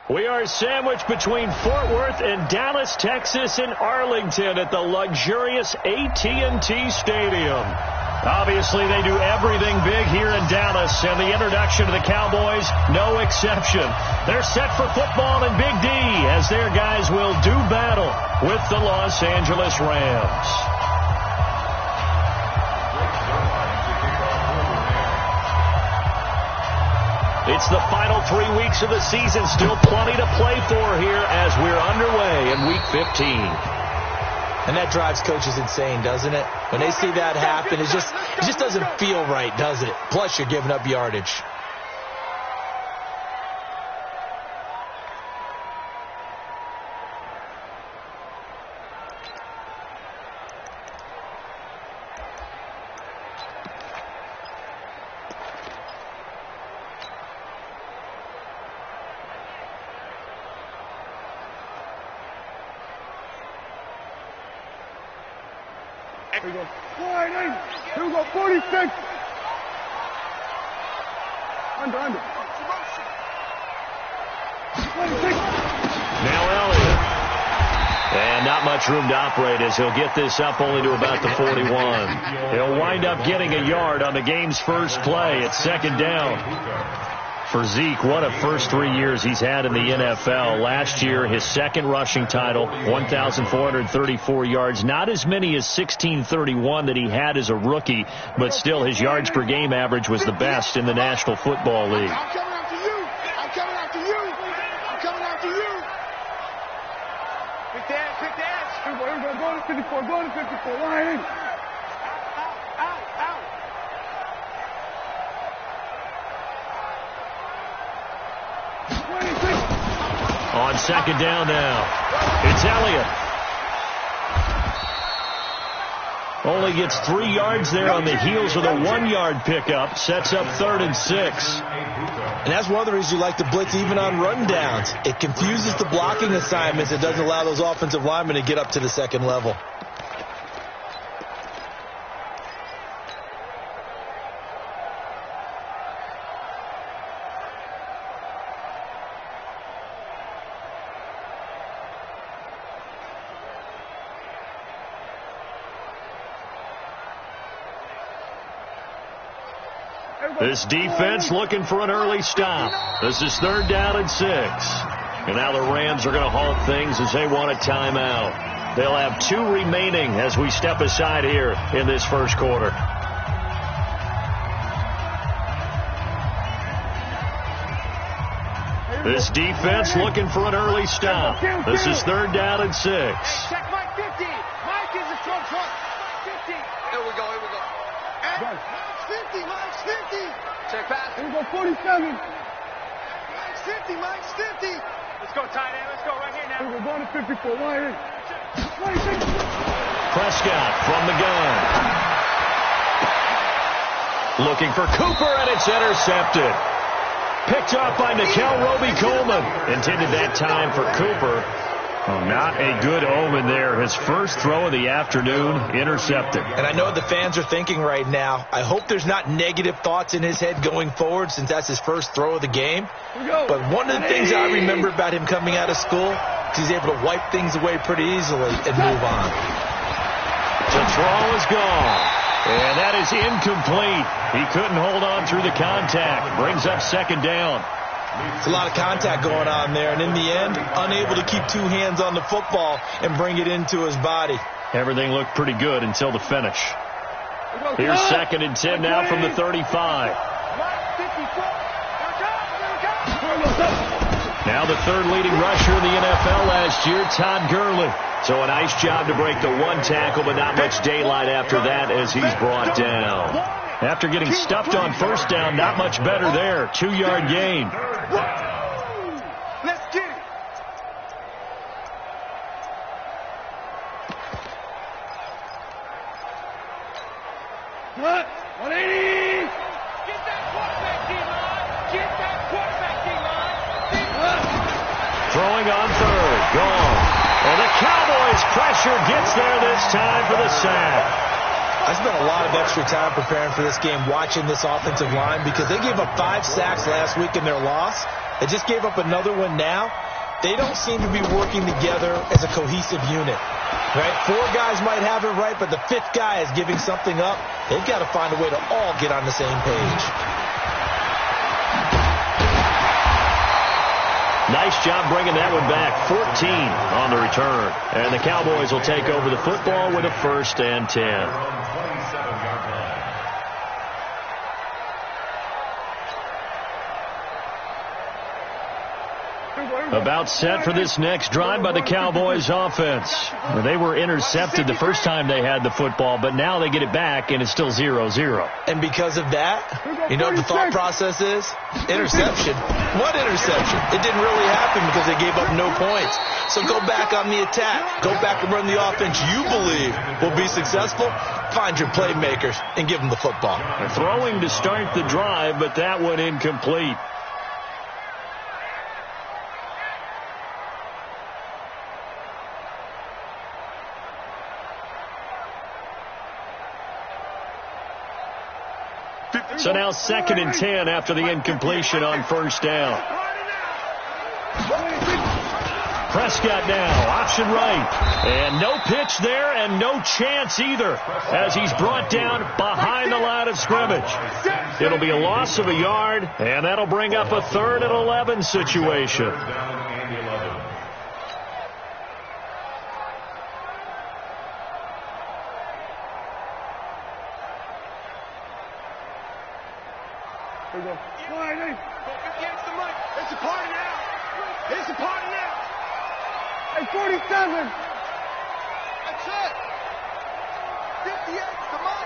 We are sandwiched between Fort Worth and Dallas, Texas, and Arlington at the luxurious AT&T Stadium. Obviously, they do everything big here in Dallas, and the introduction to the Cowboys, no exception. They're set for football in Big D as their guys will do battle with the Los Angeles Rams. It's the final 3 weeks of the season. Still plenty to play for here as we're underway in Week 15. And that drives coaches insane, doesn't it? When they see that happen, it just doesn't feel right, does it? Plus, you're giving up yardage. Here we go. Here we go. 46. Under. 26. Now Elliott. And not much room to operate as he'll get this up only to about the 41. He'll wind up getting a yard on the game's first play. It's second down. For Zeke, what a first 3 years he's had in the NFL. Last year, his second rushing title, 1,434 yards. Not as many as 1,631 that he had as a rookie, but still his yards per game average was the best in the National Football League. I'm coming after you. I'm coming after you. I'm coming after you. Quick dance. Here we go. Go to 54. Go to 54. Line in. Out. On second down now, it's Elliott. Only gets 3 yards there on the heels of the 1-yard pickup. Sets up 3rd and 6. And that's one of the reasons you like to blitz even on rundowns. It confuses the blocking assignments. It doesn't allow those offensive linemen to get up to the second level. This defense looking for an early stop. This is 3rd down and 6. And now the Rams are going to halt things as they want a timeout. They'll have 2 remaining as we step aside here in this first quarter. This defense looking for an early stop. This is 3rd down and 6. Check Mike 50. Mike is a front. 50. Here we go. Mike's 50. Check pass. Here we go, 47. Mike's 50. Let's go, tight end. Let's go right here now. We're going to 54. Line in. 26. Prescott from the gun. Looking for Cooper, and it's intercepted. Picked up by Nickel Roby-Coleman. Intended that time for Cooper. Oh, not a good omen there. His first throw of the afternoon intercepted. And I know what the fans are thinking right now. I hope there's not negative thoughts in his head going forward since that's his first throw of the game. But one of the things I remember about him coming out of school is he's able to wipe things away pretty easily and move on. The throw is gone. And that is incomplete. He couldn't hold on through the contact. Brings up second down. It's a lot of contact going on there, and in the end, unable to keep 2 hands on the football and bring it into his body. Everything looked pretty good until the finish. Here's 2nd and 10 now from the 35. Now the 3rd leading rusher in the NFL last year, Todd Gurley. So a nice job to break the 1 tackle, but not much daylight after that as he's brought down. After getting stuffed on first down, not much better there. 2-yard gain. Let's get it. What? 180. Get that quarterback, D-line. Throwing on 3rd. Gone. And the Cowboys pressure gets there this time for the sack. I spent a lot of extra time preparing for this game watching this offensive line because they gave up 5 sacks last week in their loss. They just gave up another one now. They don't seem to be working together as a cohesive unit. Right? 4 guys might have it right, but the 5th guy is giving something up. They've got to find a way to all get on the same page. Nice job bringing that one back. 14 on the return. And the Cowboys will take over the football with a 1st and 10. About set for this next drive by the Cowboys offense. They were intercepted the first time they had the football, but now they get it back, and it's still 0-0. And because of that, you know what the thought process is? Interception. What interception? It didn't really happen because they gave up no points. So go back on the attack. Go back and run the offense you believe will be successful. Find your playmakers and give them the football. They're throwing to start the drive, but that one incomplete. So now 2nd and 10 after the incompletion on 1st down. Prescott now, option right. And no pitch there and no chance either as he's brought down behind the line of scrimmage. It'll be a loss of a yard, and that'll bring up a 3rd and 11 situation. It's a party now. It's a party now. Hey, 47. That's it. 58. Come on.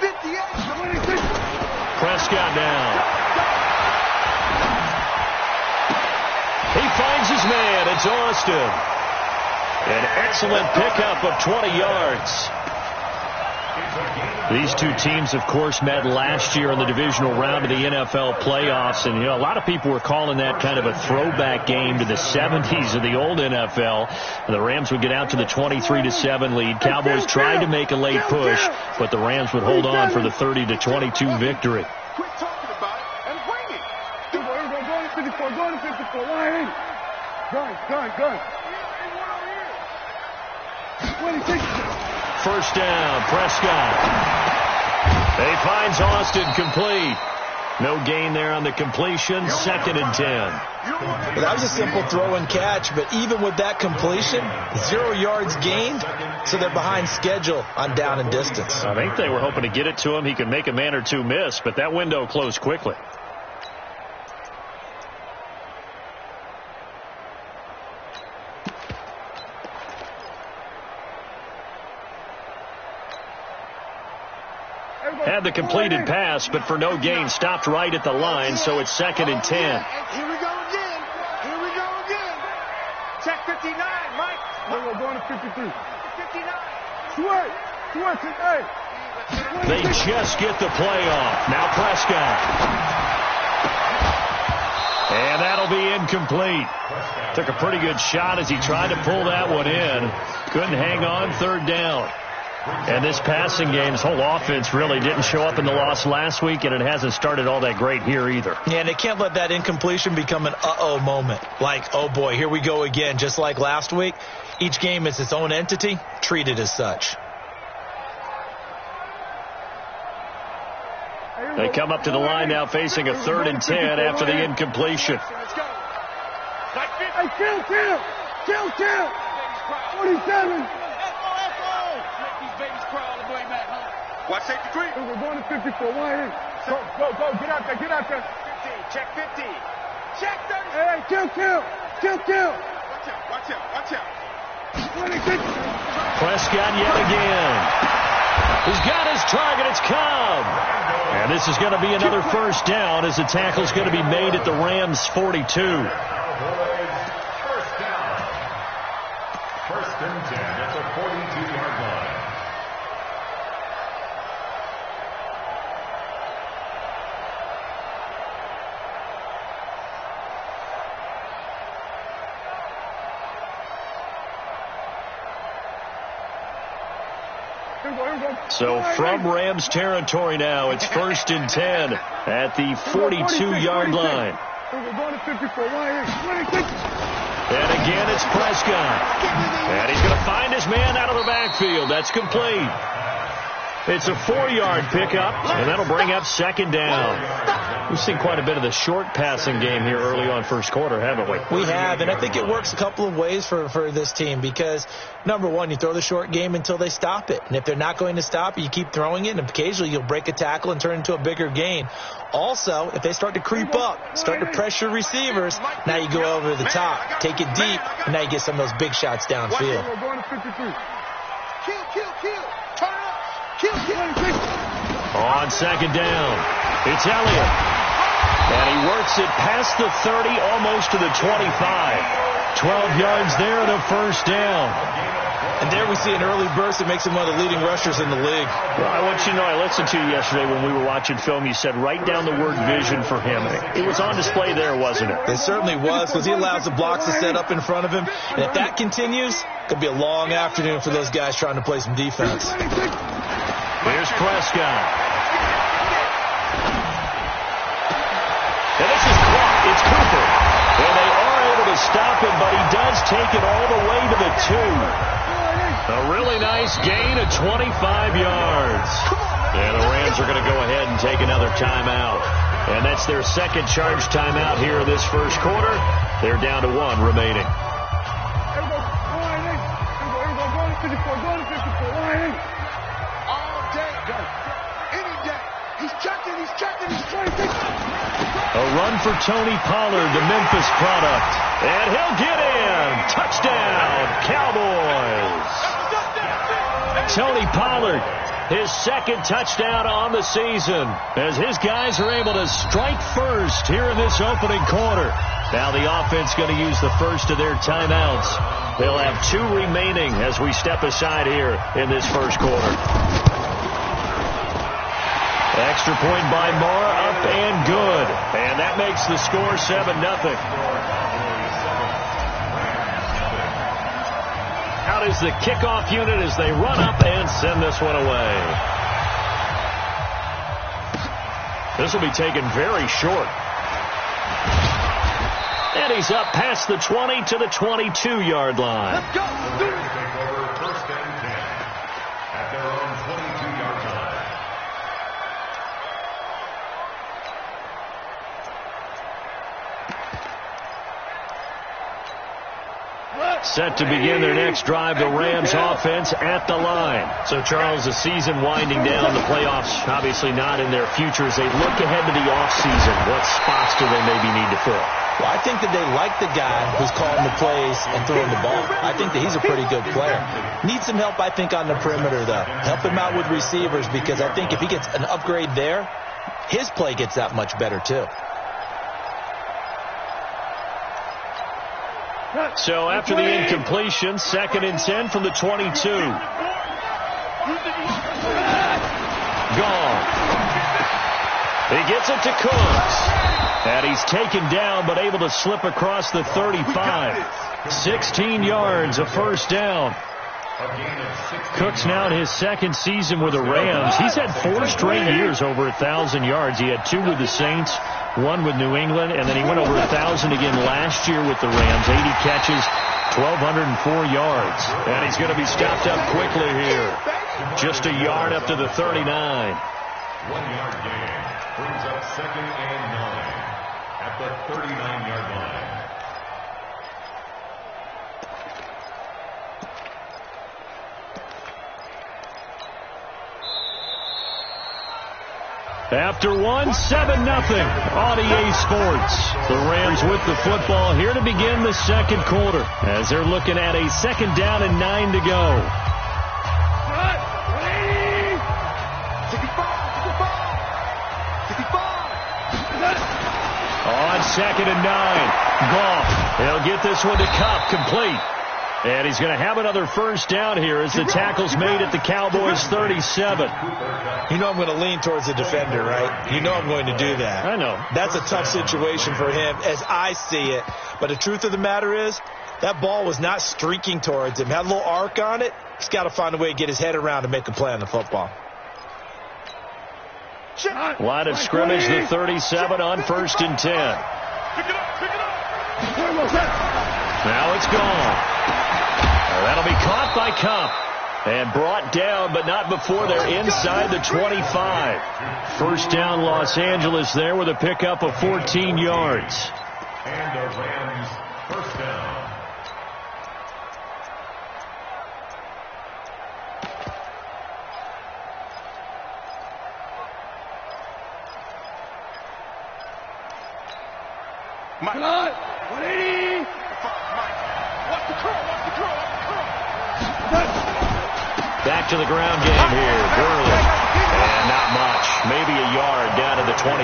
58. 26. Prescott now. He finds his man. It's Austin. An excellent pickup of 20 yards. These two teams, of course, met last year in the divisional round of the NFL playoffs. And, a lot of people were calling that kind of a throwback game to the 70s of the old NFL. The Rams would get out to the 23-7 lead. Cowboys tried to make a late push, but the Rams would hold on for the 30-22 victory. Quit talking about it and bring it. Go to 54. Go to 54. Gun. 26. 1st down, Prescott. He finds Austin complete. No gain there on the completion. 2nd and 10. Well, that was a simple throw and catch, but even with that completion, 0 yards gained, so they're behind schedule on down and distance. I think they were hoping to get it to him. He could make a man or two miss, but that window closed quickly. Had the completed pass, but for no gain, stopped right at the line, so it's 2nd and 10. Here we go again. Check 59, Mike. We're going to 53. 59. Sweat. Hey. They just get the play off. Now Prescott. And that'll be incomplete. Took a pretty good shot as he tried to pull that one in. Couldn't hang on. 3rd down. And this passing game's whole offense really didn't show up in the loss last week, and it hasn't started all that great here either. Yeah, and they can't let that incompletion become an uh-oh moment. Like, oh boy, here we go again, just like last week. Each game is its own entity, treated as such. They come up to the line now facing a 3rd and 10 after the incompletion. Hey, kill. 47. Watch safety three. We're going to 54. Go. Get out there. 15. Check 15. Check 30. Hey, kill. Watch out. 26. Prescott yet again. He's got his target. It's Cobb. And this is going to be another 1st down as the tackle's going to be made at the Rams' 42. 1st down. 1st and 10 at the 42-yard line. So from Rams territory now, it's 1st and 10 at the 42-yard line. We're going to 54. And again, it's Prescott. And he's going to find his man out of the backfield. That's complete. It's a 4-yard pickup, and that'll bring up second down. We've seen quite a bit of the short passing game here early on first quarter, haven't we? We have, and I think it works a couple of ways for this team because, number one, you throw the short game until they stop it. And if they're not going to stop it, you keep throwing it, and occasionally you'll break a tackle and turn it into a bigger gain. Also, if they start to creep up, start to pressure receivers, now you go over the top, take it deep, and now you get some of those big shots downfield. We're going to 53. Kill. Turn it up. Kill. On second down, it's Elliott. And he works it past the 30, almost to the 25. 12 yards there and a first down. And there we see an early burst that makes him one of the leading rushers in the league. Well, I want you to know, I listened to you yesterday when we were watching film. You said write down the word vision for him. It was on display there, wasn't it? It certainly was, because he allows the blocks to set up in front of him. And if that continues, it could be a long afternoon for those guys trying to play some defense. Here's Prescott. And this is caught. It's Cooper. And they are able to stop him, but he does take it all the way to the 2. A really nice gain of 25 yards. And the Rams are going to go ahead and take another timeout. And that's their second charge timeout here in this first quarter. They're down to 1 remaining. A run for Tony Pollard, the Memphis product. And he'll get in. Touchdown, Cowboys. Tony Pollard, his second touchdown on the season, as his guys are able to strike first here in this opening quarter. Now the offense going to use the first of their timeouts. They'll have 2 remaining as we step aside here in this first quarter. Extra point by Moore, up and good. And that makes the score 7-0. Out is the kickoff unit as they run up and send this one away. This will be taken very short. And he's up past the 20 to the 22-yard line. Let's go. First and 10 at their own 22-yard line. Set to begin their next drive, the Rams offense at the line. So, Charles, the season winding down, the playoffs obviously not in their future. As they look ahead to the offseason, what spots do they maybe need to fill? Well, I think that they like the guy who's calling the plays and throwing the ball. I think that he's a pretty good player. Needs some help, I think, on the perimeter, though. Help him out with receivers, because I think if he gets an upgrade there, his play gets that much better, too. So after the incompletion, 2nd and 10 from the 22. Gone. He gets it to Cooks. And he's taken down, but able to slip across the 35. 16 yards, a first down. Cooks now in his second season with the Rams. He's had 4 straight years over 1,000 yards. He had 2 with the Saints, 1 with New England, and then he went over 1,000 again last year with the Rams. 80 catches, 1,204 yards. And he's going to be stopped up quickly here. Just a yard up to the 39. 1-yard gain brings up 2nd and 9 at the 39-yard line. After 1, 7-0 on EA Sports. The Rams with the football here to begin the second quarter as they're looking at a 2nd down and 9 to go. On 2nd and 9, Goff. He'll get this one to Kupp, complete. And he's going to have another first down here as the tackle's made at the Cowboys 37. You know I'm going to lean towards the defender, right? You know I'm going to do that. I know. That's a tough situation for him as I see it. But the truth of the matter is, that ball was not streaking towards him. Had a little arc on it. He's got to find a way to get his head around and make a play on the football. Line of scrimmage, the 37 on 1st and 10. Now it's gone. That'll be caught by Cup. And brought down, but not before they're inside the 25. First down, Los Angeles there with a pickup of 14 yards. And the Rams first down. Mike. 180. Mike. Watch the curl. Back to the ground game here. Gurley. And not much. Maybe a yard down to the 23.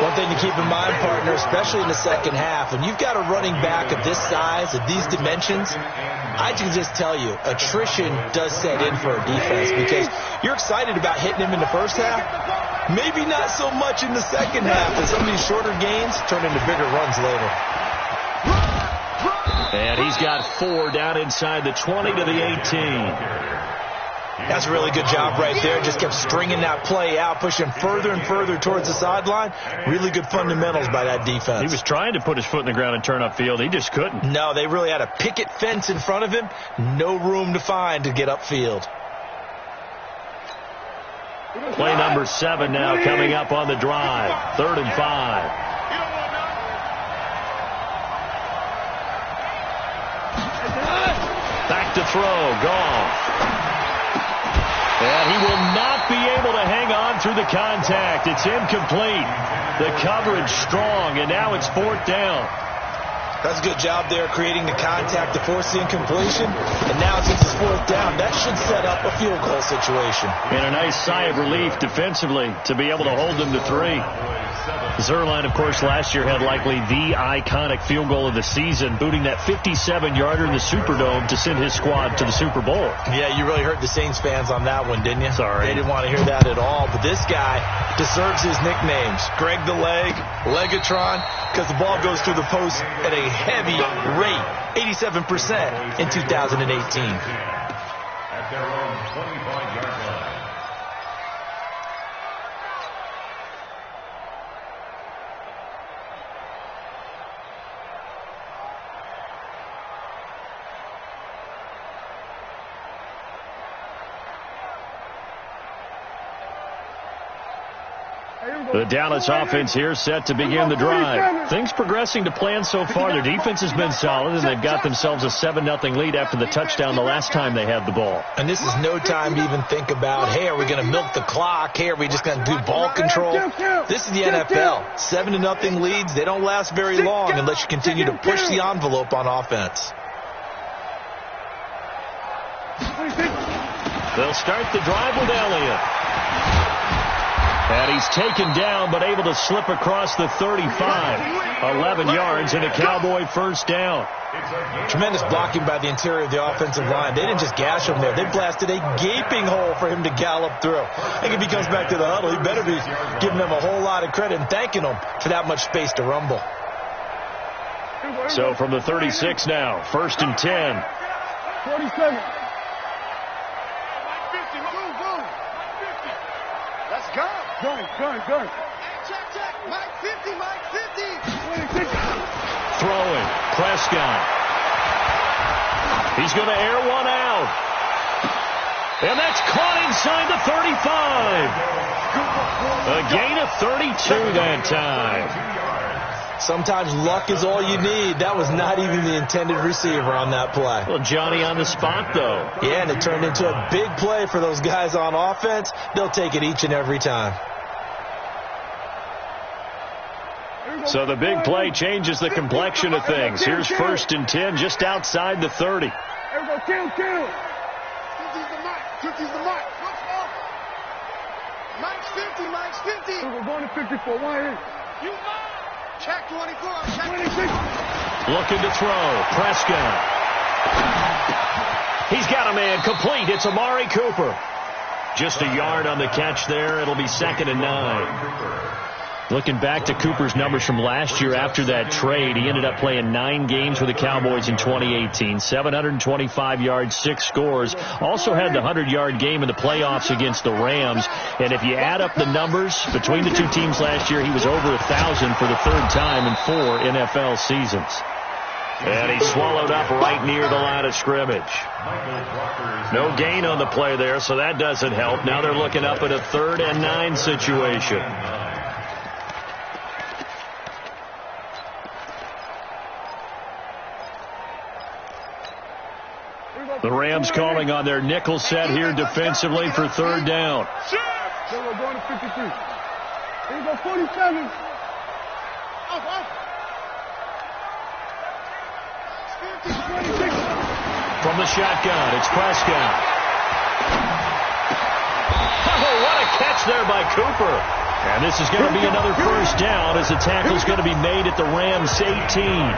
One thing to keep in mind, partner, especially in the second half, when you've got a running back of this size, of these dimensions, I can just tell you, attrition does set in for a defense because you're excited about hitting him in the first half. Maybe not so much in the second half, as some of these shorter gains turn into bigger runs later. And he's got 4 down inside the 20 to the 18. That's a really good job right there. Just kept stringing that play out, pushing further and further towards the sideline. Really good fundamentals by that defense. He was trying to put his foot in the ground and turn upfield. He just couldn't. No, they really had a picket fence in front of him. No room to find to get upfield. Play number 7 now coming up on the drive. 3rd and 5. Back to throw. Goff. And he will not be able to hang on through the contact. It's incomplete. The coverage strong, and now it's 4th down. That's a good job there creating the contact to force the incompletion. And now since it's 4th down, that should set up a field goal situation. And a nice sigh of relief defensively to be able to hold them to 3. Zerline, of course, last year had likely the iconic field goal of the season, booting that 57-yarder in the Superdome to send his squad to the Super Bowl. Yeah, you really hurt the Saints fans on that one, didn't you? Sorry. They didn't want to hear that at all. But this guy deserves his nicknames. Greg the Leg, Legatron, because the ball goes through the post at a heavy rate, 87% in 2018. At their own 25-yard line. The Dallas offense here set to begin the drive. Things progressing to plan so far. Their defense has been solid, and they've got themselves a 7-0 lead after the touchdown the last time they had the ball. And this is no time to even think about, hey, are we going to milk the clock? Hey, are we just going to do ball control? This is the NFL. 7-0 leads, they don't last very long unless you continue to push the envelope on offense. They'll start the drive with Elliott. And he's taken down, but able to slip across the 35. 11 yards and a Cowboy first down. Tremendous blocking by the interior of the offensive line. They didn't just gash him there. They blasted a gaping hole for him to gallop through. I think if he comes back to the huddle, he better be giving them a whole lot of credit and thanking them for that much space to rumble. So from the 36 now, 1st and 10. 47. Let's go. Gun. Check. Mike 50. Throwing. Prescott. He's going to air one out. And that's caught inside the 35. A gain of 32 that time. Sometimes luck is all you need. That was not even the intended receiver on that play. Well, Johnny on the spot, though. Yeah, and it turned into a big play for those guys on offense. They'll take it each and every time. So the big play changes the complexion of things. Here's 1st and 10 just outside the 30. Kill. 50's the mark. Mike's 50. We're going to 54. You check 24. Check 26. Looking to throw. Prescott. He's got a man complete. It's Amari Cooper. Just a yard on the catch there. It'll be 2nd and 9. Looking back to Cooper's numbers from last year after that trade, he ended up playing 9 games with the Cowboys in 2018. 725 yards, 6 scores. Also had the 100-yard game in the playoffs against the Rams. And if you add up the numbers between the two teams last year, he was over 1,000 for the 3rd time in 4 NFL seasons. And he swallowed up right near the line of scrimmage. No gain on the play there, so that doesn't help. Now they're looking up at a 3rd and 9 situation. The Rams calling on their nickel set here defensively for 3rd down. We're going to 53. Here we go, 47. From the shotgun, it's Prescott. Oh, what a catch there by Cooper. And this is going to be another 1st down as the tackle's going to be made at the Rams 18.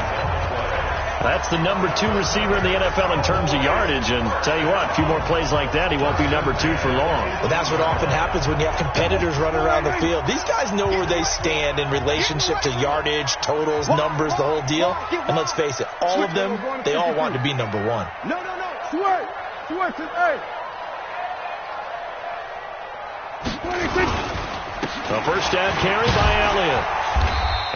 That's the number 2 receiver in the NFL in terms of yardage. And tell you what, a few more plays like that, he won't be number 2 for long. Well, that's what often happens when you have competitors running around the field. These guys know where they stand in relationship to yardage, totals, numbers, the whole deal. And let's face it, all of them, they all want to be number 1. No. Sweat. Hey. 26. A 1st down carry by Elliott.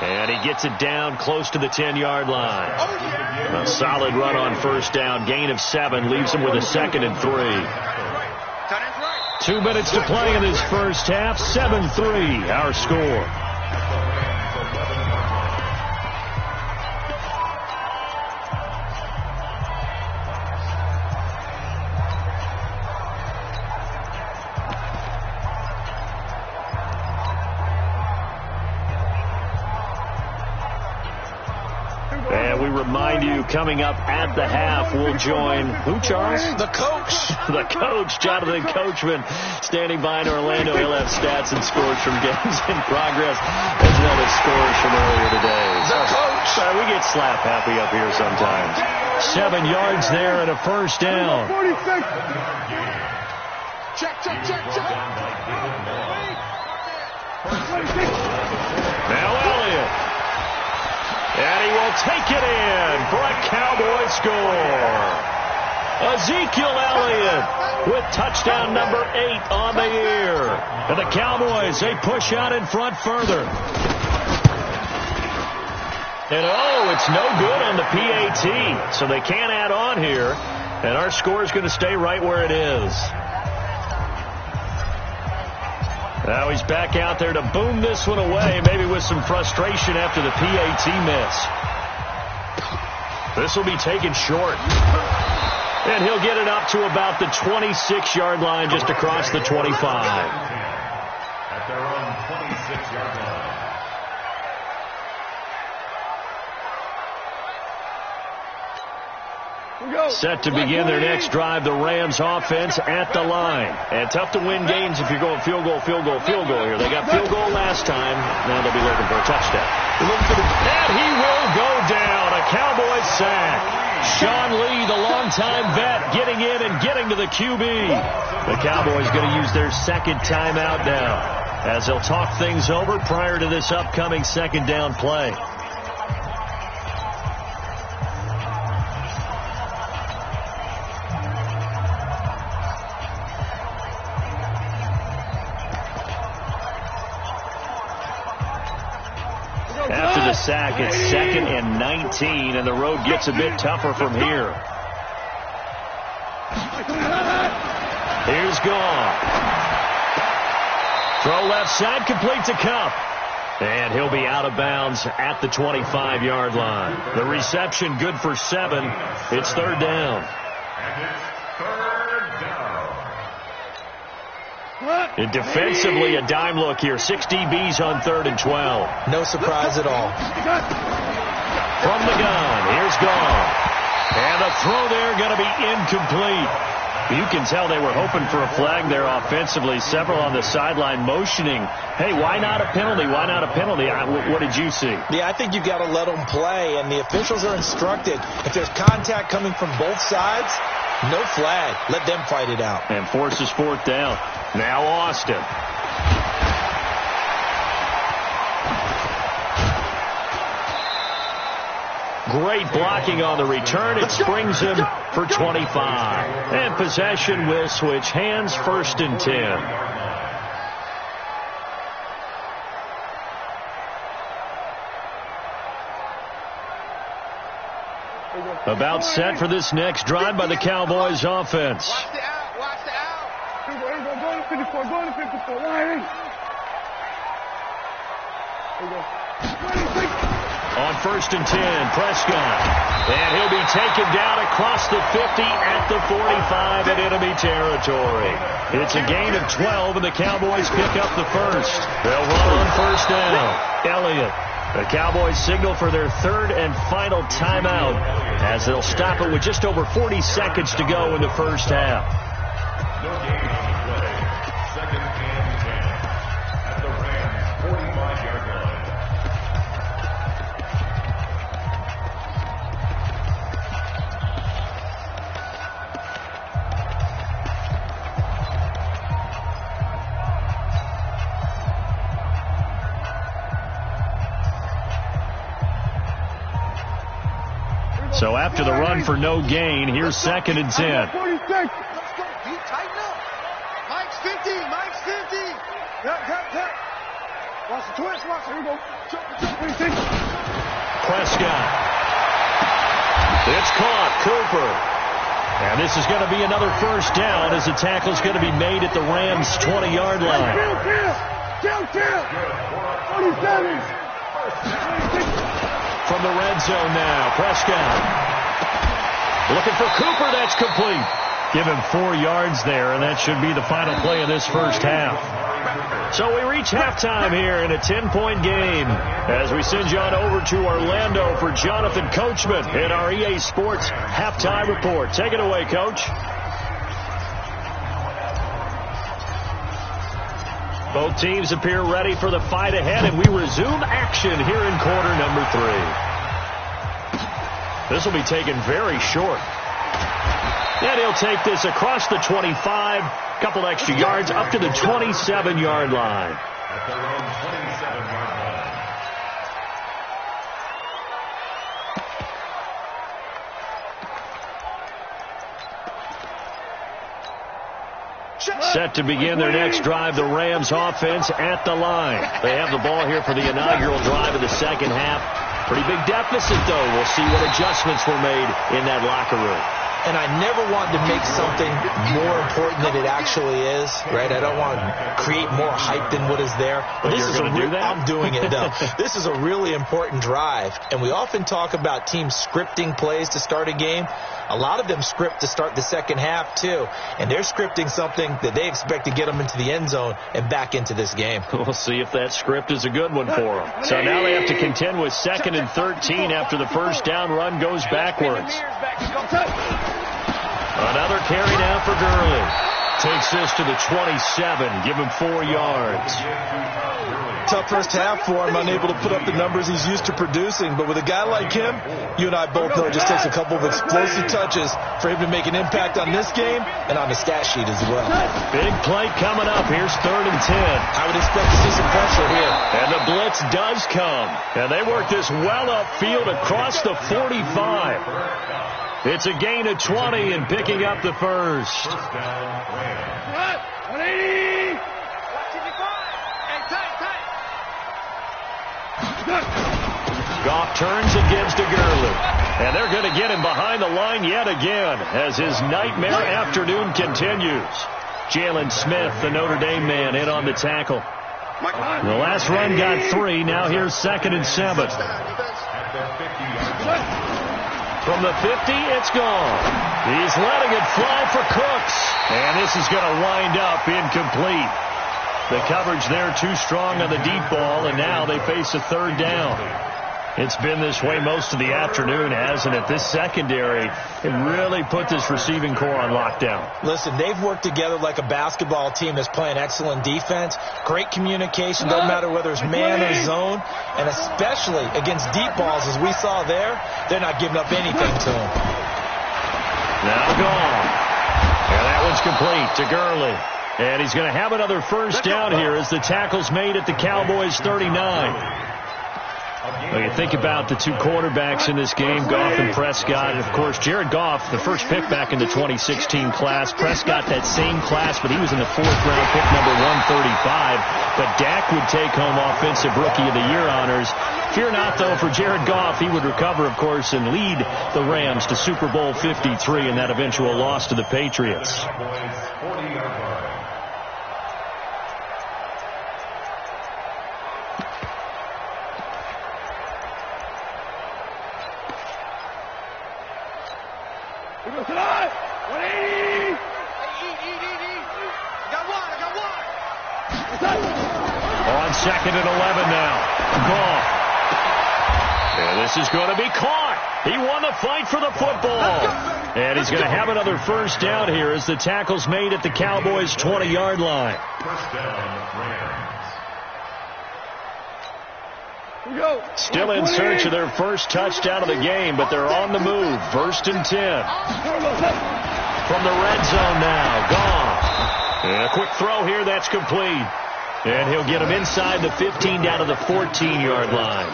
And he gets it down close to the 10-yard line. A solid run on 1st down. Gain of 7 leaves him with a 2nd and 3. 2 minutes to play in this 1st half. 7-3 our score. And we remind you, coming up at the half, we'll join who, Charles? The coach. The coach, Jonathan Coachman, standing by in Orlando. He'll have stats and scores from games in progress, as well as scores from earlier today. The coach. We get slap happy up here sometimes. 7 yards there and a 1st down. 46. Check. Now Elliott. And he will take it in for a Cowboy score. Ezekiel Elliott with touchdown number 8 on the year. And the Cowboys, they push out in front further. And it's no good on the PAT. So they can't add on here. And our score is going to stay right where it is. Now he's back out there to boom this one away, maybe with some frustration after the PAT miss. This will be taken short. And he'll get it up to about the 26-yard line, just across the 25. At their own 26-yard line. Set to begin their next drive, the Rams offense at the line. And tough to win games if you're going field goal here. They got field goal last time. Now they'll be looking for a touchdown. And he will go down. A Cowboys sack. Sean Lee, the longtime vet, getting in and getting to the QB. The Cowboys going to use their 2nd timeout now, as they'll talk things over prior to this upcoming 2nd down play. After the sack, it's 2nd and 19, and the road gets a bit tougher from here. Here's Gone. Throw left side, complete to Cup. And he'll be out of bounds at the 25-yard line. The reception good for 7. It's 3rd down. And it's 3rd down. And defensively, a dime look here. 6 DBs on 3rd and 12. No surprise at all. From the gun, here's Gone. And the throw there going to be incomplete. You can tell they were hoping for a flag there offensively. Several on the sideline motioning, hey, why not a penalty? Why not a penalty? What did you see? Yeah, I think you've got to let them play, and the officials are instructed. If there's contact coming from both sides, no flag. Let them fight it out. And forces 4th down. Now Austin. Great blocking on the return. It springs him for 25. And possession will switch hands, 1st and 10. About set for this next drive by the Cowboys offense. Watch the out. Watch the out. Go to 54. Go to 54. Why? On 1st and 10, Prescott. And he'll be taken down across the 50 at the 45 in enemy territory. It's a gain of 12, and the Cowboys pick up the first. They'll run on 1st down. Elliott. The Cowboys signal for their 3rd and final timeout as they'll stop it with just over 40 seconds to go in the first half. No gain on the play. 2nd and 10 at the Rams' 45-yard line. So after the run for no gain, here's 2nd and 10. Let's go. You tighten up. Mike's 50. Mike's 50. Cut. Watch the twist. Watch it. Here we go. 46. Prescott. It's caught. Cooper. And this is going to be another 1st down as the tackle's going to be made at the Rams' 20-yard line. Kill. 47. From the red zone now, Prescott. Looking for Cooper, that's complete. Give him 4 yards there, and that should be the final play of this first half. So we reach halftime here in a 10-point game as we send you on over to Orlando for Jonathan Coachman in our EA Sports Halftime Report. Take it away, Coach. Both teams appear ready for the fight ahead, and we resume action here in quarter number 3. This will be taken very short. And he'll take this across the 25, couple extra yards up to the 27-yard line. At their own 27-yard line. Set to begin their next drive, the Rams offense at the line. They have the ball here for the inaugural drive of the second half. Pretty big deficit, though. We'll see what adjustments were made in that locker room. And I never want to make something more important than it actually is, right? I don't want to create more hype than what is there. But this is going to do that? I'm doing it, though. This is a really important drive. And we often talk about teams scripting plays to start a game. A lot of them script to start the second half, too. And they're scripting something that they expect to get them into the end zone and back into this game. We'll see if that script is a good one for them. So now they have to contend with 2nd and 13 after the first down run goes backwards. Another carry now for Gurley. Takes this to the 27. Give him 4 yards. Tough first half for him, unable to put up the numbers he's used to producing. But with a guy like him, you and I both know it just takes a couple of explosive touches for him to make an impact on this game and on the stat sheet as well. Big play coming up. Here's 3rd and 10. I would expect to see some pressure here. And the blitz does come. And they work this well upfield across the 45. It's a gain of 20 and picking up the first. First down, Rams. 180. Goff turns and gives to Gurley. And they're going to get him behind the line yet again as his nightmare afternoon continues. Jalen Smith, the Notre Dame man, in on the tackle. The last run got 3. Now here's 2nd and 7. At the 50-yard line. From the 50, it's gone. He's letting it fly for Cooks. And this is going to wind up incomplete. The coverage there too strong on the deep ball, and now they face a 3rd down. It's been this way most of the afternoon, hasn't it? This secondary can really put this receiving core on lockdown. Listen, they've worked together like a basketball team that's playing excellent defense. Great communication, doesn't matter whether it's man or zone. And especially against deep balls, as we saw there, they're not giving up anything to them. Now gone. And that one's complete to Gurley. And he's going to have another first down here as the tackle's made at the Cowboys 39. Well, you think about the two quarterbacks in this game, Goff and Prescott. And, of course, Jared Goff, the first pick back in the 2016 class. Prescott, that same class, but he was in the fourth-round pick, number 135. But Dak would take home Offensive Rookie of the Year honors. Fear not, though, for Jared Goff. He would recover, of course, and lead the Rams to Super Bowl 53 in that eventual loss to the Patriots. On 2nd and 11 now. Goff. And this is going to be caught. He won the fight for the football. And he's going to have another first down here as the tackle's made at the Cowboys' 20-yard line. First down, Rams. Still in search of their first touchdown of the game, but they're on the move. 1st and 10. From the red zone now. Goff. And a quick throw here. That's complete. And he'll get him inside the 15 down to the 14-yard line.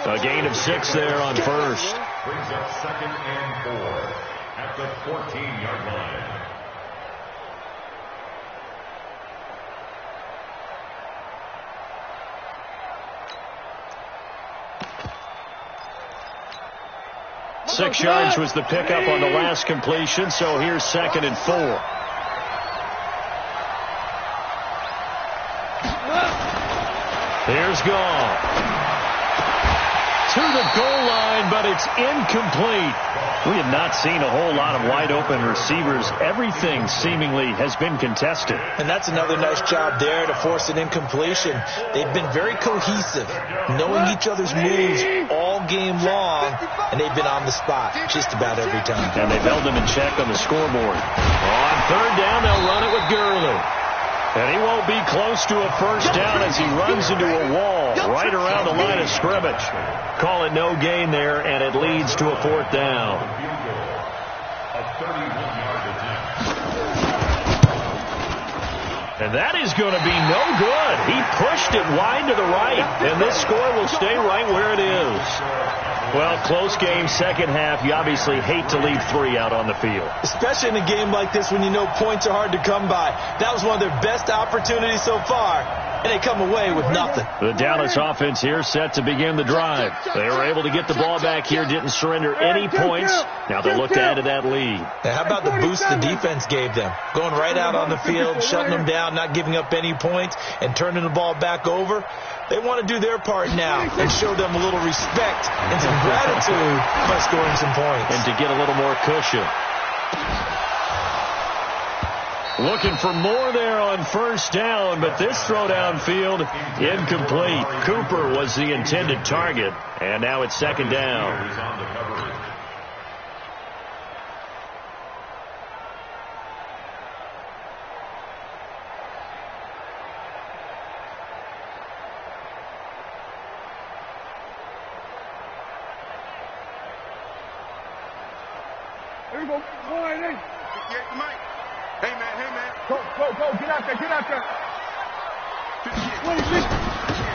A gain of 6 there on first. Brings up 2nd and 4 at the 14-yard line. Six yards was the pickup on the last completion, so here's 2nd and 4. Here's Goff. To the goal line, but it's incomplete. We have not seen a whole lot of wide-open receivers. Everything seemingly has been contested. And that's another nice job there to force an incompletion. They've been very cohesive, knowing each other's moves all game long, and they've been on the spot just about every time. And they've held them in check on the scoreboard. On 3rd down, they'll run it with Gurley. And he won't be close to a first down as he runs into a wall right around the line of scrimmage. Call it no gain there, and it leads to a 4th down. And that is going to be no good. He pushed it wide to the right, and this score will stay right where it is. Well, close game, second half. You obviously hate to leave 3 out on the field. Especially in a game like this when you know points are hard to come by. That was one of their best opportunities so far, and they come away with nothing. The Dallas offense here set to begin the drive. They were able to get the ball back here, didn't surrender any points. Now they'll look to add to that lead. Now, how about the boost the defense gave them? Going right out on the field, shutting them down, not giving up any points, and turning the ball back over. They want to do their part now and show them a little respect and some gratitude by scoring some points. And to get a little more cushion. Looking for more there on first down, but this throw downfield incomplete. Cooper was the intended target, and now it's 2nd down. Here we go. All right, hey. Hey, man. Go. Get out there.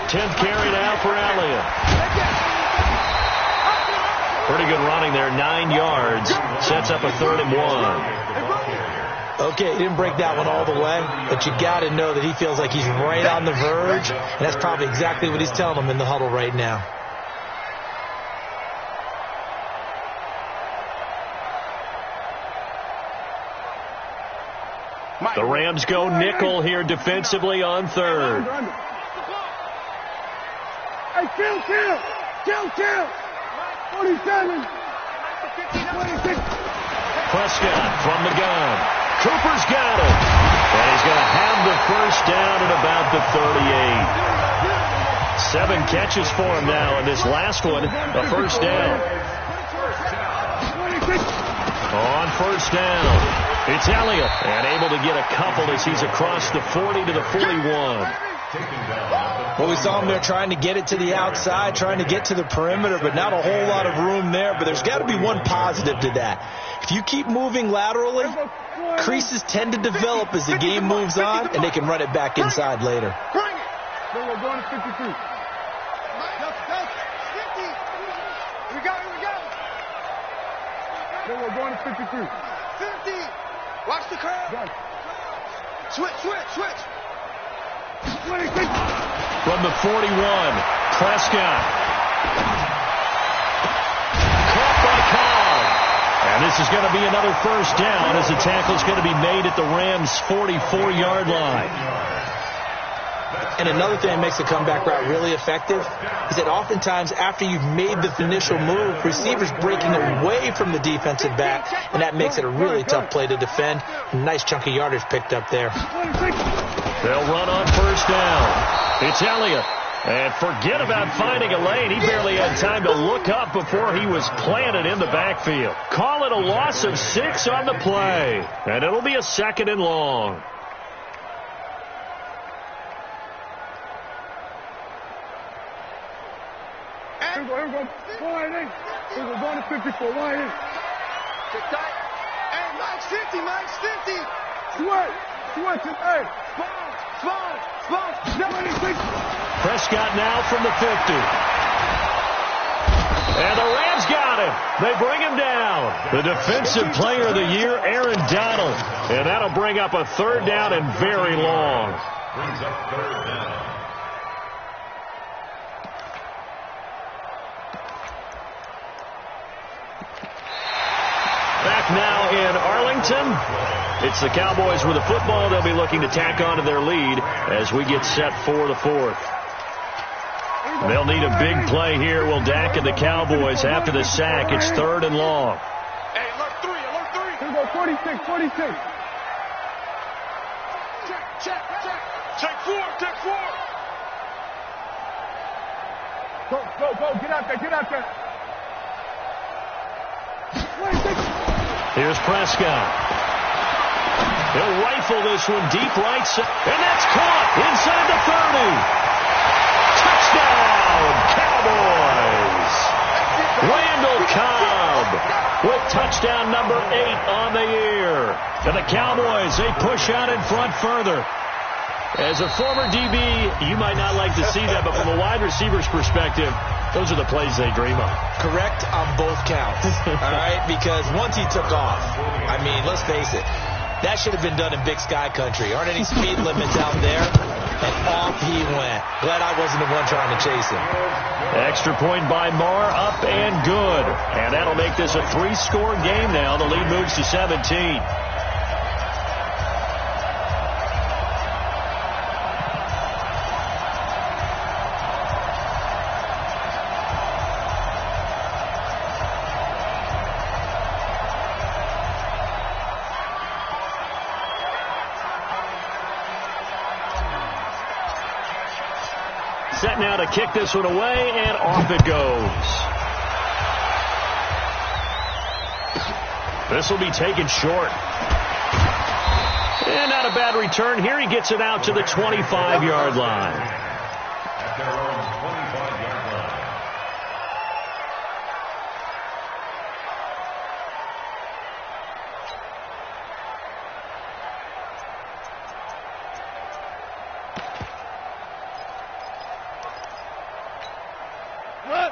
10th carry now for Elliott. Pretty good running there, 9 yards. Sets up a 3rd and 1. Okay, he didn't break that one all the way, but you got to know that he feels like he's right on the verge, and that's probably exactly what he's telling them in the huddle right now. The Rams go nickel here defensively on 3rd. Hey, kill. 47. 26. Prescott from the gun. Cooper's got it. And he's going to have the first down at about the 38. 7 catches for him now, and this last one, a first down. On first down, it's Elliott, and able to get a couple as he's across the 40 to the 41. Well, we saw him there trying to get it to the outside, trying to get to the perimeter, but not a whole lot of room there. But there's got to be one positive to that. If you keep moving laterally, creases tend to develop as the game moves on, and they can run it back inside later. Then we're going to 53. 50. Watch the curve. Done. Switch. 26. From the 41, Prescott. Caught by Cobb. And this is going to be another first down as the tackle is going to be made at the Rams' 44-yard line. And another thing that makes the comeback route really effective is that oftentimes after you've made the initial move, receivers breaking away from the defensive back, and that makes it a really tough play to defend. Nice chunk of yardage picked up there. 26. They'll run on first down. It's Elliott. And forget about finding a lane. He barely had time to look up before he was planted in the backfield. Call it a loss of 6 on the play. And it'll be a 2nd and long. Here we go. Wide in. We're going to 54. Wide in. Sit tight. Hey, Mike's 50. Sweat. Hey. Spawn. 26. Prescott now from the 50. And the Rams got him. They bring him down. The Defensive Player of the Year, Aaron Donald. And that'll bring up a 3rd down and very long. Brings up 3rd down. Back now in Arlington. It's the Cowboys with the football. They'll be looking to tack on to their lead as we get set for the 4th. They'll need a big play here. Will Dak and the Cowboys after the sack. It's 3rd and long. Hey, alert 3. Here we go. 46. Check. Take 4. Go. Get out there. 26. Here's Prescott. He'll rifle this one deep right side. And that's caught inside the 30. Touchdown, Cowboys. Randall Cobb with touchdown number 8 on the year. And the Cowboys, they push out in front further. As a former DB, you might not like to see that, but from a wide receiver's perspective, those are the plays they dream of. Correct on both counts, all right? Because once he took off, I mean, let's face it, that should have been done in Big Sky country. Aren't any speed limits out there? And off he went. Glad I wasn't the one trying to chase him. Extra point by Marr, up and good. And that'll make this a 3-score game now. The lead moves to 17. Set now to kick this one away, and off it goes. This will be taken short. And not a bad return. Here he gets it out to the 25-yard line. At their own 25-yard line.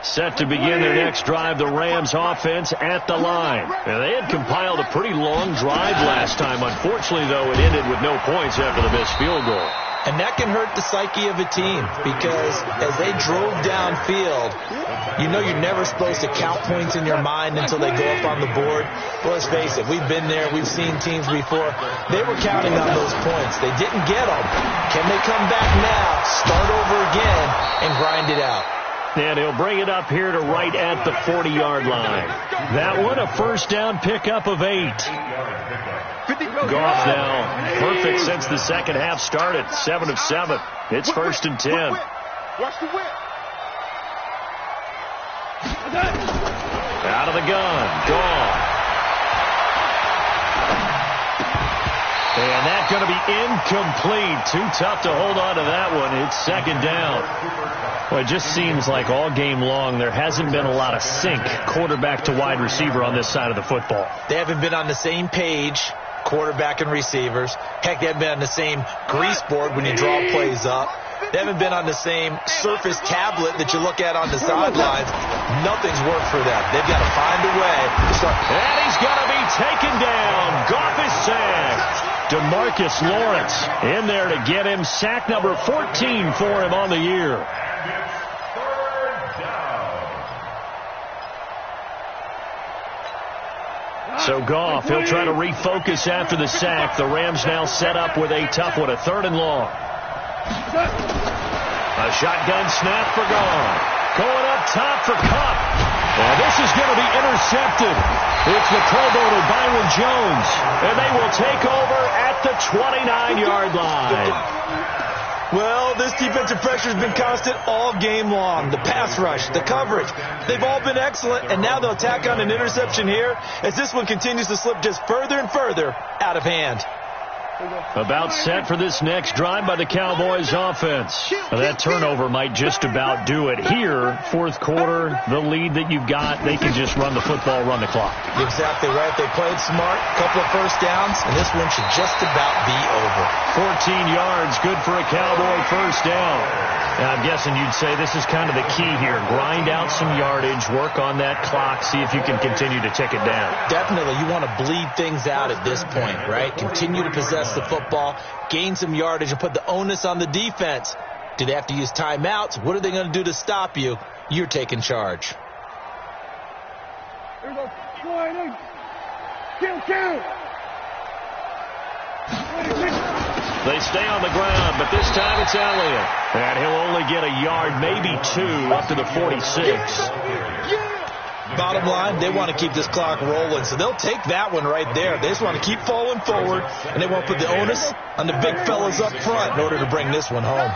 Set to begin their next drive, the Rams offense at the line. Now, they had compiled a pretty long drive last time. Unfortunately, though, it ended with no points after the missed field goal. And that can hurt the psyche of a team because as they drove downfield, you know you're never supposed to count points in your mind until they go up on the board. Well, let's face it, we've been there. We've seen teams before. They were counting on those points. They didn't get them. Can they come back now, start over again, and grind it out? And he'll bring it up here to right at the 40-yard line. That one, a first down pickup of 8. Goff now perfect since the second half started. 7 of 7. It's 1st and 10. Watch the whip. Out of the gun. Gone. And that's going to be incomplete. Too tough to hold on to that one. It's 2nd down. Well, it just seems like all game long there hasn't been a lot of sync quarterback to wide receiver on this side of the football. They haven't been on the same page, quarterback and receivers. Heck, they haven't been on the same grease board when you draw plays up. They haven't been on the same surface tablet that you look at on the sidelines. Nothing's worked for them. They've got to find a way to start. And he's going to be taken down. Goff is sacked. DeMarcus Lawrence in there to get him. Sack number 14 for him on the year. So Goff, he'll try to refocus after the sack. The Rams now set up with a tough one, a 3rd and long. A shotgun snap for Goff. Going up top for Kupp. And this is going to be intercepted. It's the Pro Bowler Byron Jones. And they will take over at the 29-yard line. Well, this defensive pressure has been constant all game long. The pass rush, the coverage, they've all been excellent, and now they'll tack on an interception here as this one continues to slip just further and further out of hand. About set for this next drive by the Cowboys offense. That turnover might just about do it. Here, 4th quarter, the lead that you've got, they can just run the football, run the clock. Exactly right. They played smart, couple of first downs, and this one should just about be over. 14 yards, good for a Cowboy first down. And I'm guessing you'd say this is kind of the key here. Grind out some yardage, work on that clock, see if you can continue to tick it down. Definitely. You want to bleed things out at this point, right? Continue to possess the football, gain some yardage, and put the onus on the defense. Do they have to use timeouts? What are they going to do to stop you? You're taking charge. Here we go. Kill. They stay on the ground, but this time it's Elliott. And he'll only get a yard, maybe 2, up to the 46. Bottom line, they want to keep this clock rolling, so they'll take that one right there. They just want to keep falling forward, and they won't put the onus on the big fellas up front in order to bring this one home.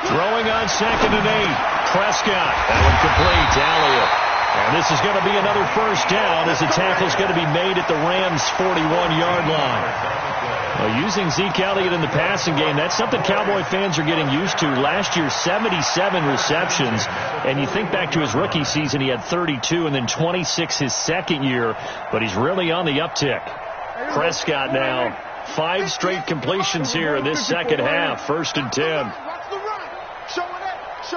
Throwing on 2nd and 8. Prescott. That one complete to Elliott. And this is going to be another first down as the tackle's going to be made at the Rams' 41-yard line. Well, using Zeke Elliott in the passing game, that's something Cowboy fans are getting used to. Last year, 77 receptions. And you think back to his rookie season, he had 32 and then 26 his second year. But he's really on the uptick. Prescott now, 5 straight completions here in this second half. 1st and 10. Watch the run. Show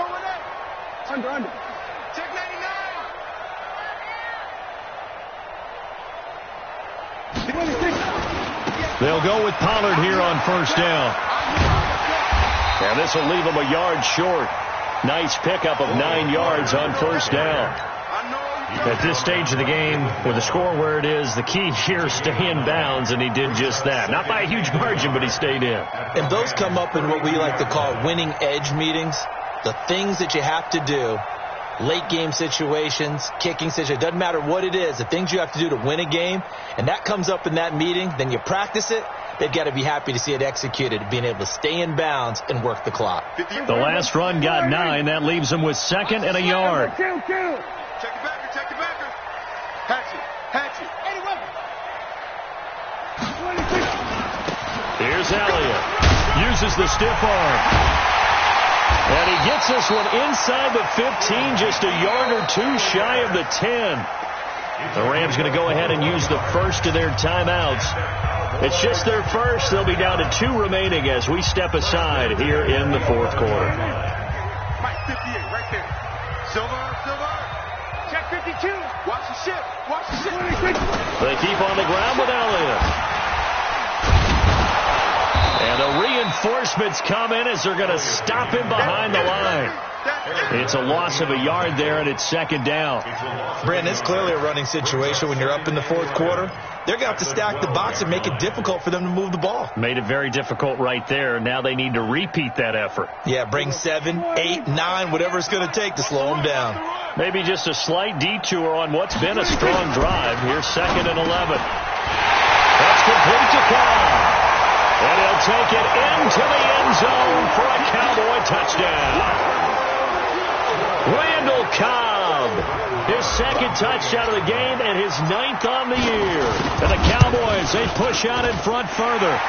it. Under. Check 99. They'll go with Pollard here on first down. And this will leave him a yard short. Nice pickup of 9 yards on first down. At this stage of the game, with the score where it is, the key here is stay in bounds, and he did just that. Not by a huge margin, but he stayed in. And those come up in what we like to call winning edge meetings. The things that you have to do, late game situations, kicking situations, doesn't matter what it is, the things you have to do to win a game, and that comes up in that meeting, then you practice it. They've got to be happy to see it executed, being able to stay in bounds and work the clock. The last run got 9. That leaves them with 2nd and a yard. Check it back. Hatch it. Here's Elliott. Uses the stiff arm. And he gets this one inside the 15, just a yard or 2 shy of the 10. The Rams going to go ahead and use the first of their timeouts. It's just their first. They'll be down to 2 remaining as we step aside here in the 4th quarter. Mike 58 right there. Silver. Check 52. Watch the ship. They keep on the ground with Elliott. And the reinforcements come in as they're going to stop him behind the line. It's a loss of a yard there, and it's 2nd down. Brandon, it's clearly a running situation when you're up in the 4th quarter. They're going to have to stack the box and make it difficult for them to move the ball. Made it very difficult right there. Now they need to repeat that effort. Yeah, bring 7, 8, 9, whatever it's going to take to slow them down. Maybe just a slight detour on what's been a strong drive. Here's 2nd and 11. That's complete to Cobb. And he'll take it into the end zone for a Cowboy touchdown. Randall Cobb, his 2nd touchdown of the game and his 9th on the year. And the Cowboys, they push out in front further.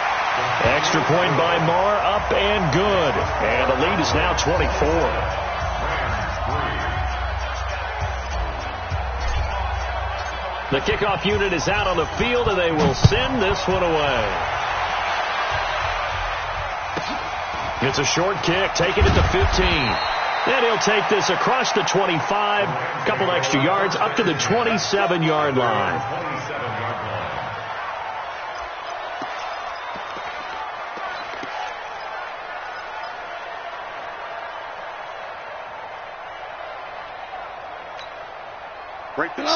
Extra point by Marr, up and good. And the lead is now 24. The kickoff unit is out on the field, and they will send this one away. It's a short kick, taking it to 15. And he'll take this across the 25, a couple extra yards, up to the 27-yard line.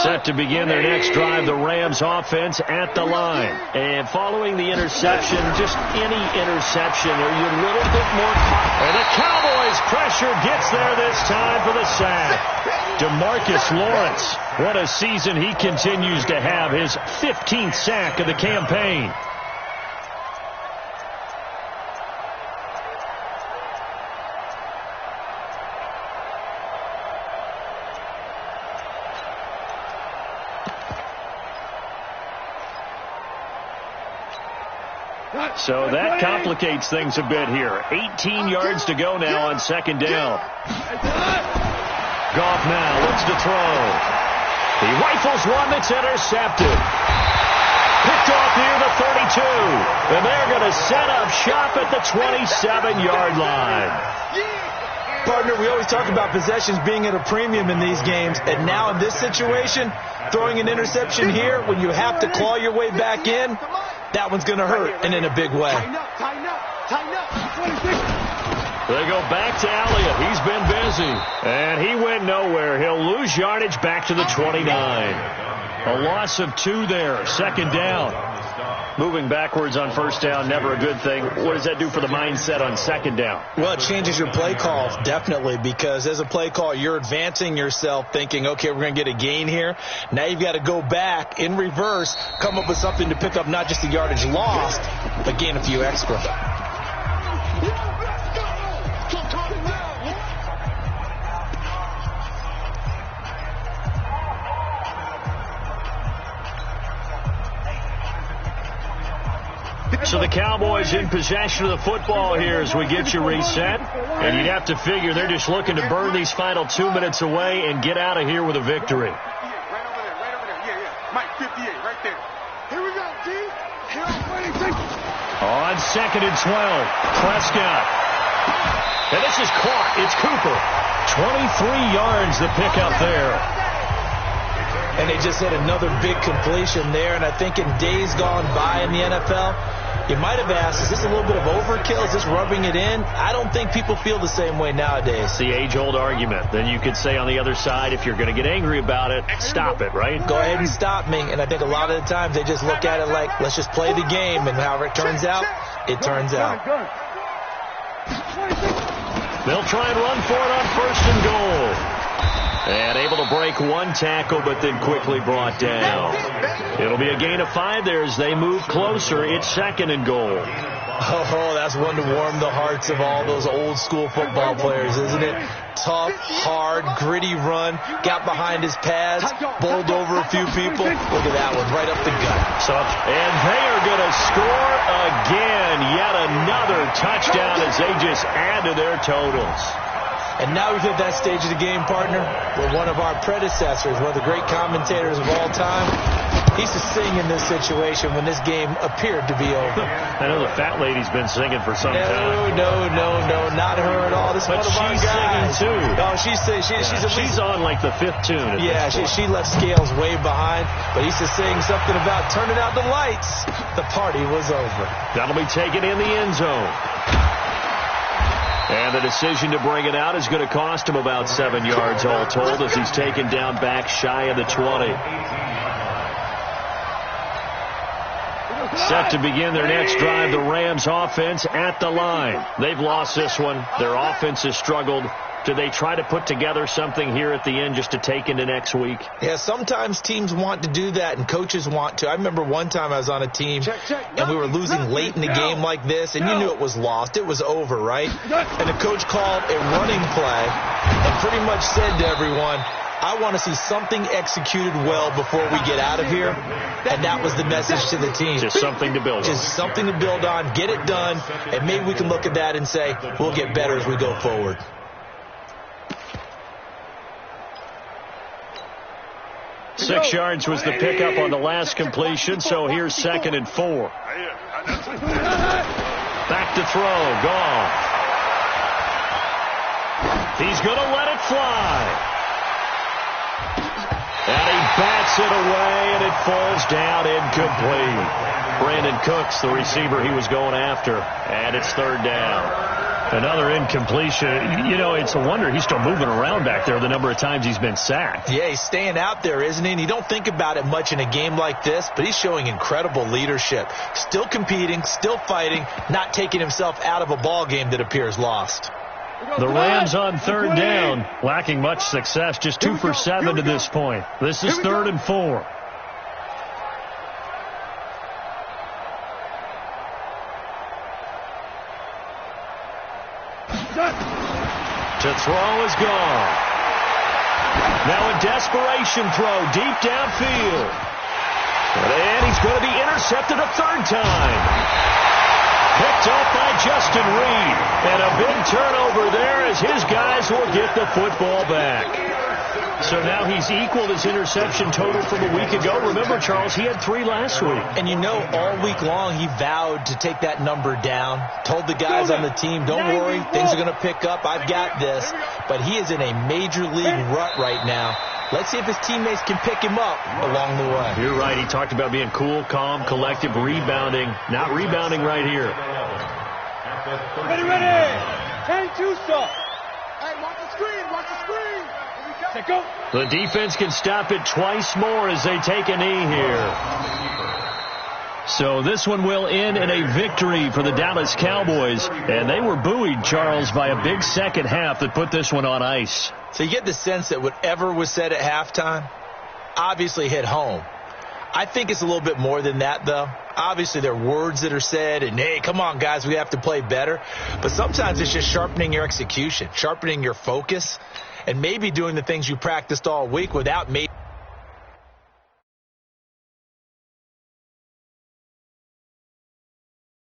Set to begin their next drive, the Rams offense at the line. And following the interception, just any interception, are you a little bit more confident? And the Cowboys pressure gets there this time for the sack. DeMarcus Lawrence, what a season he continues to have, his 15th sack of the campaign. So that complicates things a bit here. 18 yards to go now on second down. Goff now looks to throw. He rifles one that's intercepted. Picked off near the 32. And they're going to set up shop at the 27-yard line. Partner, we always talk about possessions being at a premium in these games. And now in this situation, throwing an interception here when you have to claw your way back in, that one's going to hurt, and in a big way. Tighten up. 26. They go back to Elliott. He's been busy. And he went nowhere. He'll lose yardage back to the 29. A loss of 2 there. Second down. Moving backwards on first down, never a good thing. What does that do for the mindset on second down? Well, it changes your play call, definitely, because as a play call, you're advancing yourself thinking, okay, we're going to get a gain here. Now you've got to go back in reverse, come up with something to pick up not just the yardage lost, but gain a few extra. So the Cowboys in possession of the football here as we get you reset. And you'd have to figure they're just looking to burn these final 2 minutes away and get out of here with a victory. Right over there. Yeah. Mike, 58, right there. Here we go, D. Here, 26. On second and 12, Prescott. And this is caught. It's Cooper. 23 yards the pickup there. And they just hit another big completion there. And I think in days gone by in the NFL, you might have asked, is this a little bit of overkill? Is this rubbing it in? I don't think people feel the same way nowadays. It's the age-old argument. Then you could say on the other side, if you're going to get angry about it, stop it, right? Go ahead and stop me. And I think a lot of the times they just look at it like, let's just play the game. And however it turns out, it turns out. They'll try and run for it on first and goal. And able to break one tackle, but then quickly brought down. It'll be a gain of 5 there as they move closer. It's second and goal. Oh, that's one to warm the hearts of all those old school football players, isn't it? Tough, hard, gritty run, got behind his pads, bowled over a few people. Look at that one, right up the gut. And they are going to score again. Yet another touchdown as they just add to their totals. And now we've hit that stage of the game, partner, where one of our predecessors, one of the great commentators of all time, he used to sing in this situation when this game appeared to be over. I know the fat lady's been singing for some time. No, not her at all. This is one of our guys. Singing, too. No, she's on like the 5th tune. Yeah, she left Scales way behind, but he used to sing something about turning out the lights. The party was over. That'll be taken in the end zone. And the decision to bring it out is going to cost him about 7 yards all told as he's taken down back shy of the 20. Set to begin their next drive, the Rams offense at the line. They've lost this one. Their offense has struggled. Do they try to put together something here at the end just to take into next week? Yeah, sometimes teams want to do that and coaches want to. I remember one time I was on a team and we were losing late in the game like this and you knew it was lost. It was over, right? And the coach called a running play and pretty much said to everyone, I want to see something executed well before we get out of here. And that was the message to the team. Just something to build on. Just something to build on, get it done, and maybe we can look at that and say, we'll get better as we go forward. Six yards was the pickup on the last completion, so here's second and 4. Back to throw, Goff. He's going to let it fly. And he bats it away, and it falls down incomplete. Brandon Cooks, the receiver he was going after, and it's third down. Another incompletion. You know, it's a wonder he's still moving around back there the number of times he's been sacked. Yeah, he's staying out there, isn't he? And you don't think about it much in a game like this, but he's showing incredible leadership. Still competing, still fighting, not taking himself out of a ball game that appears lost. The Rams on third down, lacking much success, just 2 for 7 to this point. This is 3rd and 4. To throw is gone. Now a desperation throw deep downfield. And he's going to be intercepted a third time. Picked off by Justin Reed. And a big turnover there as his guys will get the football back. So now he's equaled his interception total from a week ago. Remember, Charles, he had 3 last week. And you know, all week long he vowed to take that number down. Told the guys on the team, don't worry, things are going to pick up. I've got this. But he is in a major league rut right now. Let's see if his teammates can pick him up along the way. You're right. He talked about being cool, calm, collective, rebounding. Not rebounding right here. Ready. Hand 2 stop. Hey, watch the screen. Watch the screen. Here we go. The defense can stop it twice more as they take a knee here. So this one will end in a victory for the Dallas Cowboys. And they were buoyed, Charles, by a big second half that put this one on ice. So you get the sense that whatever was said at halftime obviously hit home. I think it's a little bit more than that, though. Obviously, there are words that are said, and, hey, come on, guys, we have to play better. But sometimes it's just sharpening your execution, sharpening your focus, and maybe doing the things you practiced all week without maybe